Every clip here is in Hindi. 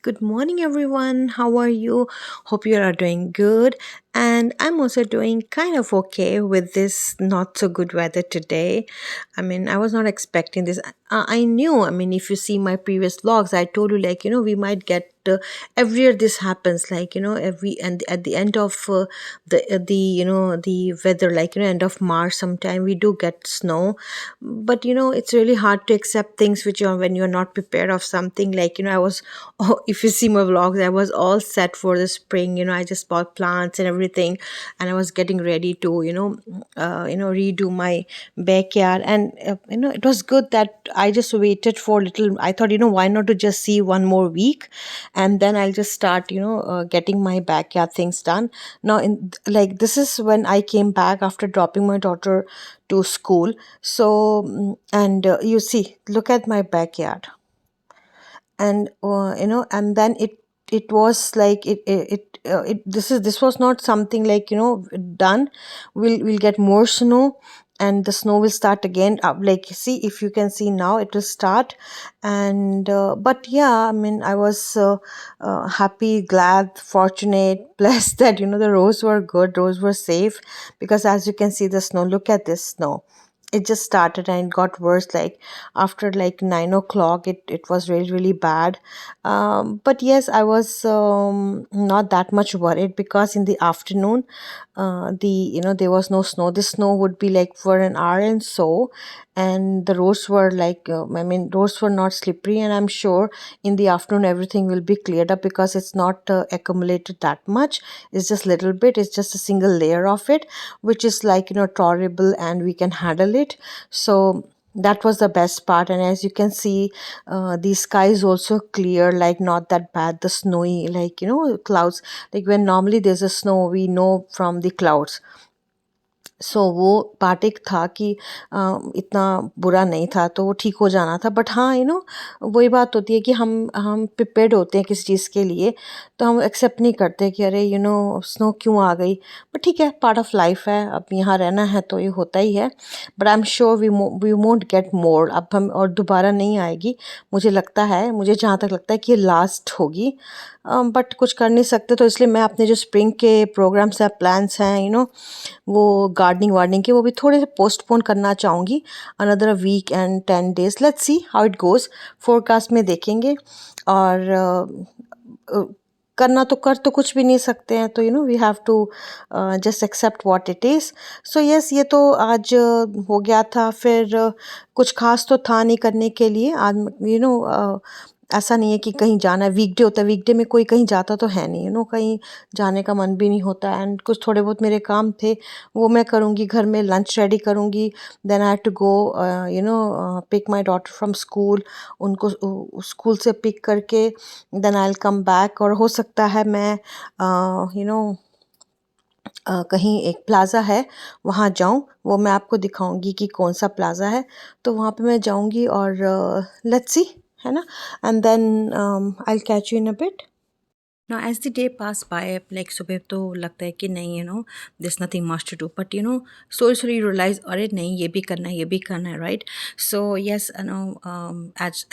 Good morning, everyone. How are you? Hope you are doing good. And I'm also doing kind of okay with this not so good weather today. I mean, I was not expecting this. I knew, I mean, if you see my previous vlogs, I told you, like, we might get every year this happens, like, every and at the end of the weather, like, end of March, sometime we do get snow. But it's really hard to accept things which are when you're not prepared of something. Like, I was oh, if you see my vlogs, I was all set for the spring. I just bought plants and everything, and I was getting ready to redo my backyard. And it was good that I just waited for a little. I thought, why not to just see one more week, and then I'll just start getting my backyard things done. Now, in like, this is when I came back after dropping my daughter to school. So and you see, look at my backyard. And and then it was like this was not something like done. We'll get more snow, and the snow will start again. Like, see, if you can see now, it will start. And but yeah, I mean, I was happy, glad, fortunate, blessed that the roads were good, roads were safe. Because as you can see, the snow, look at this snow. It just started and it got worse. Like, after like 9 o'clock, it was really, really bad. But yes, I was not that much worried, because in the afternoon, there was no snow. The snow would be like for an hour and so. And the roads were like, roads were not slippery. And I'm sure in the afternoon everything will be cleared up, because it's not accumulated that much. It's just little bit. It's just a single layer of it, which is like tolerable, and we can handle it. So that was the best part. And as you can see, the sky is also clear, like not that bad. The snowy, like clouds, like when normally there's a snow, we know from the clouds. सो वो पार्ट एक था कि इतना बुरा नहीं था, तो वो ठीक हो जाना था। बट हाँ, वही बात होती है कि हम प्रिपेयर्ड होते हैं किसी चीज़ के लिए, तो हम एक्सेप्ट नहीं करते कि अरे स्नो क्यों आ गई। बट ठीक है, पार्ट ऑफ लाइफ है, अब यहाँ रहना है तो ये होता ही है। But I am sure we won't get more, अब हम और दोबारा नहीं आएगी। मुझे लगता है, मुझे जहाँ तक लगता है कि ये लास्ट होगी। बट कुछ कर नहीं सकते, तो इसलिए मैं अपने जो स्प्रिंग के प्रोग्राम्स हैं, प्लान्स हैं, वो गार्डनिंग वार्डनिंग के, वो भी थोड़े से पोस्टपोन करना चाहूँगी। Another week and 10 days, let's see how it goes. Forecast में देखेंगे। और करना तो कुछ भी नहीं सकते हैं, तो we have to just accept what it is. So yes, ये तो आज हो गया था। फिर कुछ खास तो था नहीं करने के लिए आज। ऐसा नहीं है कि कहीं जाना है, वीकडे होता है, वीकडे में कोई कहीं जाता तो है नहीं, कहीं जाने का मन भी नहीं होता। एंड कुछ थोड़े बहुत मेरे काम थे, वो मैं करूँगी, घर में लंच रेडी करूँगी। Then I have to go pick my daughter from school. उनको स्कूल से पिक करके then I will come back. और हो सकता है मैं कहीं एक प्लाज़ा है, वहाँ जाऊँ। वो मैं आपको दिखाऊँगी कि कौन सा प्लाज़ा है। तो वहाँ पे मैं जाऊँगी, और लेट्स सी, है ना। And then I will catch you in a bit. Now, as the day passed by, like सुबह तो लगता है कि नहीं, there's nothing much to do. But slowly you realize, अरे नहीं, ये भी करना है, right? So yes,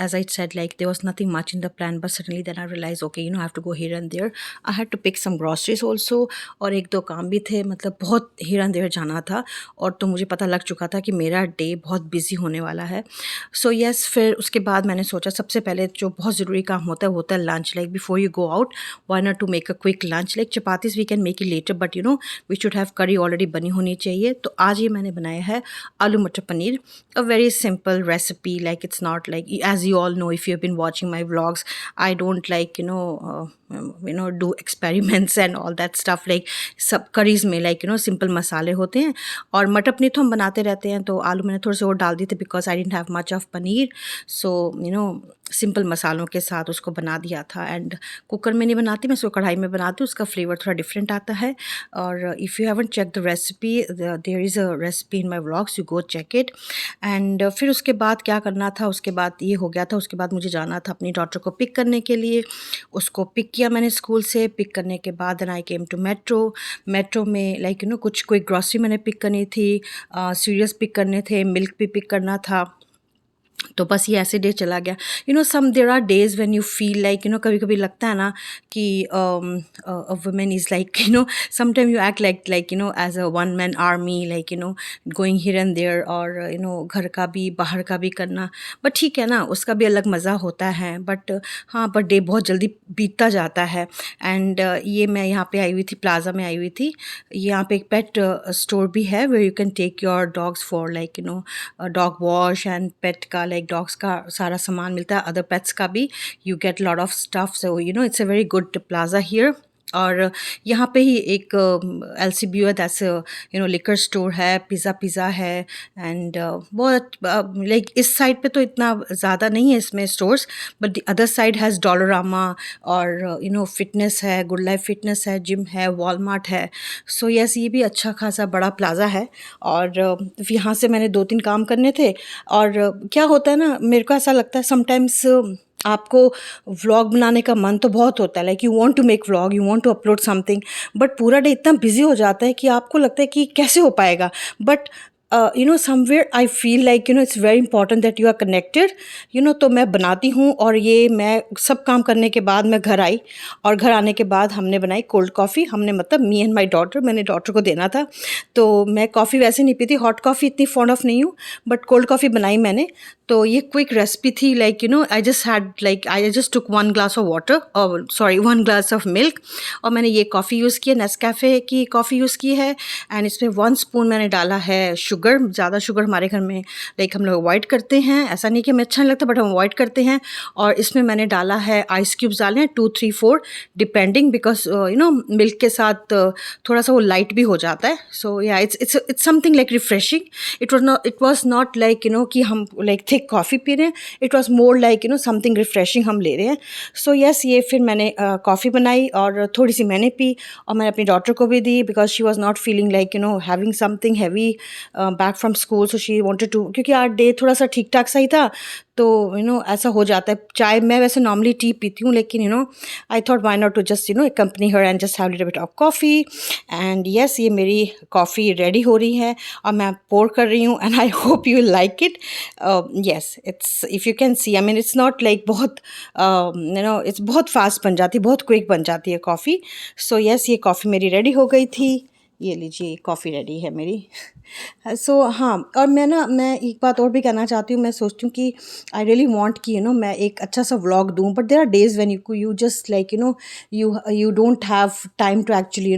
as I said, like there was nothing much in the plan, but suddenly then I realized, okay, I have to go here and there. I had to pick some groceries also, और एक दो काम भी थे, मतलब बहुत here and there जाना था। और तो मुझे पता लग चुका था कि मेरा डे बहुत बिजी होने वाला है। सो यस, फिर उसके बाद मैंने सोचा सबसे पहले जो बहुत ज़रूरी काम होता है वो होता है lunch. Like before you go out, why not to make a quick lunch? Like chapatis we can make it later, but we should have curry already बनी होनी चाहिए। तो आज ये मैंने बनाया है आलू मटर paneer. A very simple recipe, like it's not like, as you all know, if you have been watching my vlogs, I don't like do experiments and all that stuff। like सब करीज में like सिंपल मसाले होते हैं। और मटर पनीर तो हम बनाते रहते हैं, तो आलू मैंने थोड़े से और डाल दिए थे, because I didn't have much of paneer. So simple मसालों के साथ उसको बना दिया था। एंड कुकर में नहीं बनाती मैं, इसको कढ़ाई में बनाती हूँ, उसका फ्लेवर थोड़ा डिफरेंट आता है। और if you haven't check the recipe, there is a recipe in my vlogs, you go check it. And फिर उसके बाद क्या करना था, उसके बाद ये हो गया था। उसके बाद मुझे जाना था अपनी डॉटर को पिक करने के लिए। उसको पिक किया मैंने स्कूल से। पिक करने के बाद then I came to metro. Metro में लाइक कुछ कोई ग्रॉसरी मैंने पिक करनी थी, सीरियल्स पिक करने थे, मिल्क भी पिक करना था। तो बस ये ऐसे डे चला गया। Some there are days when you feel like कभी-कभी लगता है ना कि a woman is like sometime you act like as a one man army, like going here and there, और घर का भी बाहर का भी करना। बट ठीक है ना, उसका भी अलग मज़ा होता है। बट हाँ, बट डे बहुत जल्दी बीतता जाता है। एंड ये मैं यहाँ पे आई हुई थी, प्लाज़ा में आई हुई थी। यहाँ पे एक पेट स्टोर भी है where you can take your dogs for like dog wash and pet का, लाइक डॉग्स का सारा सामान मिलता है, अदर पेट्स का भी। You get lot of stuff, so it's a very good plaza here. और यहाँ पे ही एक LCBO है, दैट्स लिकर स्टोर है, पिज़्ज़ा है। एंड बहुत लाइक इस साइड पे तो इतना ज़्यादा नहीं है इसमें stores, but the other side has Dollarama, और फिटनेस है, गुड लाइफ फिटनेस है, जिम है, वॉलमार्ट है। सो यस, ये भी अच्छा खासा बड़ा प्लाज़ा है। और यहाँ से मैंने 2-3 काम करने थे। और क्या होता है ना, मेरे को ऐसा लगता है समटाइम्स आपको व्लॉग बनाने का मन तो बहुत होता है, like you want to make vlog, you want to upload something, but पूरा डे इतना बिजी हो जाता है कि आपको लगता है कि कैसे हो पाएगा। But somewhere I feel like it's very important that you are connected. तो मैं बनाती हूँ, और ये मैं सब काम करने के बाद मैं घर आई, और घर आने के बाद हमने बनाई कोल्ड कॉफ़ी। हमने मतलब मी एंड माई डॉटर, मैंने डॉटर को देना था। तो मैं कॉफ़ी वैसे नहीं पीती, हॉट कॉफ़ी इतनी फॉन्ड ऑफ नहीं हूँ, बट कोल्ड कॉफ़ी बनाई मैंने। तो ये क्विक रेसिपी थी, like I just had like I just took 1 glass of water, और सॉरी 1 ग्लास ऑफ मिल्क, और मैंने ये कॉफ़ी यूज़ की है, नेस्कैफ़े की कॉफ़ी यूज़ की है। एंड इसमें 1 स्पून मैंने डाला है शुगर। ज़्यादा शुगर हमारे घर में लाइक हम लोग अवॉइड करते हैं, ऐसा नहीं कि हमें अच्छा नहीं लगता, बट हम अवॉइड करते हैं। और इसमें मैंने डाला है आइस क्यूब्स डाले हैं 2-3-4 डिपेंडिंग, बिकॉज मिल्क के साथ थोड़ा सा वो लाइट भी हो जाता है। सो या it's something like refreshing. It was not like कि हम लाइक थिक कॉफ़ी पी रहे हैं, it was more like something refreshing हम ले रहे हैं। सो यस, ये फिर मैंने कॉफ़ी बनाई, और थोड़ी सी मैंने पी, और मैंने अपनी डॉटर को भी दी, because she was not feeling like having something heavy back from school. So she wanted to, क्योंकि आज डे थोड़ा सा ठीक ठाक सा ही था, तो ऐसा हो जाता है। चाय मैं वैसे नॉर्मली टी पीती हूँ, लेकिन I thought why not to just accompany her and just have little bit of coffee. And yes, ये मेरी कॉफ़ी रेडी हो रही है, और मैं पोर कर रही हूँ, and I hope you like it. Yes, it's if you can see, I mean it's not like बहुत इट्स बहुत फास्ट बन जाती है, बहुत क्विक बन जाती है कॉफ़ी। सो यस, ये कॉफ़ी मेरी रेडी हो गई थी। ये लीजिए, कॉफ़ी रेडी है मेरी। सो हाँ, और मैं एक बात और भी कहना चाहती हूँ। मैं सोचती हूँ कि आई रियली वांट कि मैं एक अच्छा सा व्लॉग दूँ, but there are days when you just like you don't have time to actually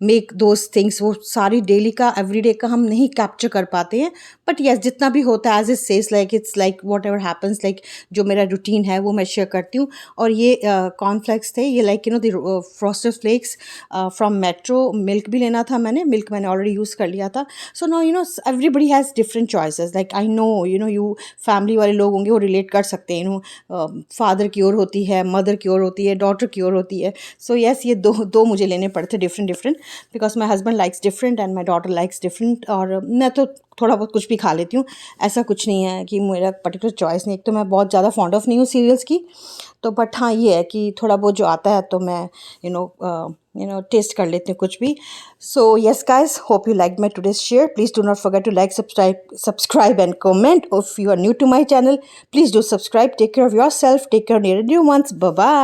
make those things. वो सारी डेली का, एवरीडे का हम नहीं कैप्चर कर पाते हैं। बट यस, जितना भी होता है, as it says, like it's like whatever happens, like जो मेरा रूटीन है वो मैं शेयर करती हूँ। और ये कॉर्नफ्लेक्स थे, ये like the frosted flakes from metro. Milk भी लेना था मैंने, मिल्क मैंने ऑलरेडी यूज़ कर लिया था। So no everybody has different choices, like I know you family वाले लोग होंगे वो रिलेट कर सकते हैं। फादर की ओर होती है, मदर की ओर होती है, डॉटर की ओर होती है। सो यस, ये दो मुझे लेने पड़ते different, because my husband likes different and my daughter likes different. और मैं तो थोड़ा बहुत कुछ भी खा लेती हूँ, ऐसा कुछ नहीं है कि मेरा पर्टिकुलर चॉइस नहीं। एक तो मैं बहुत ज़्यादा फॉन्ड ऑफ नहीं हूँ सीरियल्स की, तो बट हाँ, ये है कि थोड़ा बहुत जो आता है तो मैं टेस्ट कर लेती हूँ कुछ भी। So yes guys, hope you like my today's share. Please do not forget to like, subscribe and comment. If you are new to my channel, please do subscribe. Take care of yourself, take care of your dear ones. Bye bye.